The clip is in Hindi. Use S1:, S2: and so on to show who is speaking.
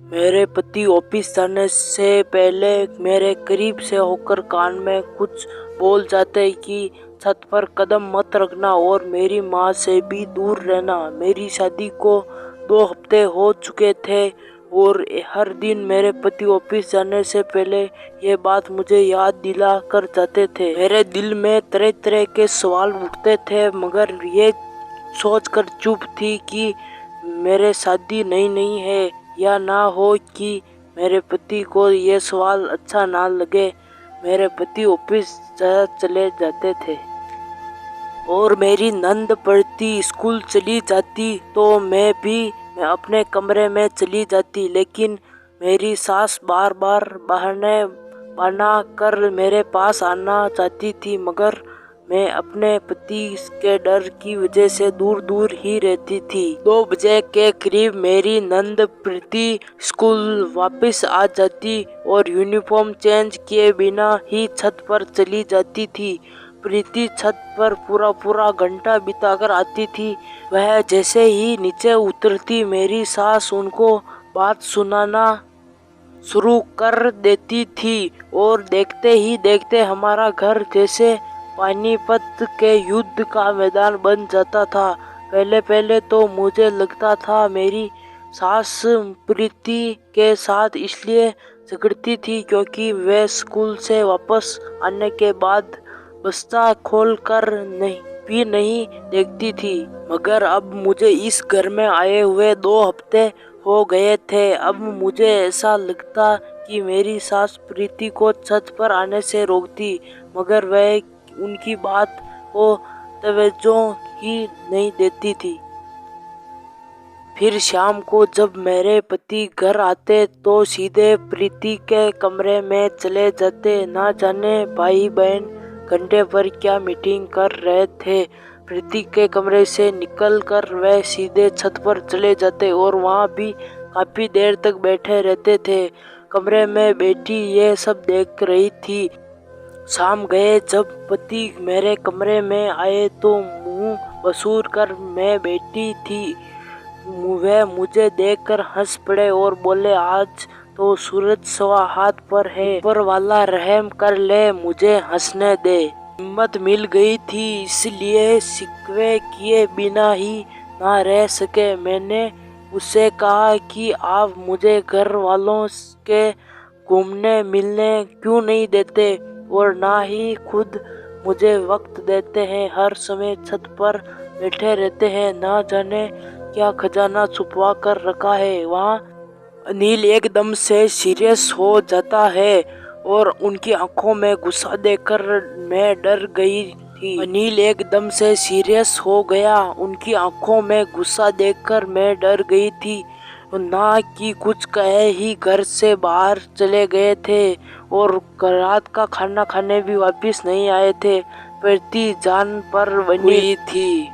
S1: मेरे पति ऑफिस जाने से पहले मेरे करीब से होकर कान में कुछ बोल जाते कि छत पर कदम मत रखना और मेरी माँ से भी दूर रहना। मेरी शादी को 2 हफ्ते हो चुके थे और हर दिन मेरे पति ऑफिस जाने से पहले ये बात मुझे याद दिला कर जाते थे। मेरे दिल में तरह तरह के सवाल उठते थे, मगर ये सोचकर चुप थी कि मेरे शादी नहीं है या ना हो कि मेरे पति को ये सवाल अच्छा ना लगे। मेरे पति ऑफिस चले जाते थे और मेरी नंद पढ़ती स्कूल चली जाती तो मैं अपने कमरे में चली जाती, लेकिन मेरी सास बार बार बहाने बना कर मेरे पास आना चाहती थी, मगर मैं अपने पति के डर की वजह से दूर दूर ही रहती थी। 2 बजे के करीब मेरी नंद प्रीति स्कूल वापस आ जाती और यूनिफॉर्म चेंज किए बिना ही छत पर चली जाती थी। प्रीति छत पर पूरा घंटा बिताकर आती थी। वह जैसे ही नीचे उतरती मेरी सास उनको बात सुनाना शुरू कर देती थी और देखते ही देखते हमारा घर जैसे पानीपत के युद्ध का मैदान बन जाता था। पहले तो मुझे लगता था मेरी सास प्रीति के साथ इसलिए झगड़ती थी क्योंकि वे स्कूल से वापस आने के बाद बस्ता खोल कर नहीं देखती थी। मगर अब मुझे इस घर में आए हुए 2 हफ्ते हो गए थे। अब मुझे ऐसा लगता कि मेरी सास प्रीति को छत पर आने से रोकती, मगर वह उनकी बात को तवज्जो ही नहीं देती थी। फिर शाम को जब मेरे पति घर आते तो सीधे प्रीति के कमरे में चले जाते। ना जाने भाई बहन घंटे भर क्या मीटिंग कर रहे थे। प्रीति के कमरे से निकलकर वे सीधे छत पर चले जाते और वहाँ भी काफी देर तक बैठे रहते थे। कमरे में बैठी ये सब देख रही थी। शाम गए जब पति मेरे कमरे में आए तो मुंह बसूर कर मैं बैठी थी। वे मुझे देखकर हंस पड़े और बोले, आज तो सूरज सवा हाथ पर है, ऊपर वाला रहम कर ले, मुझे हंसने दे। हिम्मत मिल गई थी, इसलिए शिकवे किए बिना ही ना रह सके। मैंने उससे कहा कि आप मुझे घर वालों के घूमने मिलने क्यों नहीं देते और ना ही खुद मुझे वक्त देते हैं। हर समय छत पर बैठे रहते हैं, ना जाने क्या खजाना छुपवा कर रखा है वहाँ। अनिल एकदम से सीरियस हो जाता है और उनकी आंखों में गुस्सा देखकर मैं डर गई थी। अनिल एकदम से सीरियस हो गया। उनकी आंखों में गुस्सा देखकर मैं डर गई थी। ना कि कुछ कहे ही घर से बाहर चले गए थे और रात का खाना खाने भी वापस नहीं आए थे। प्रीति जान पर बनी थी।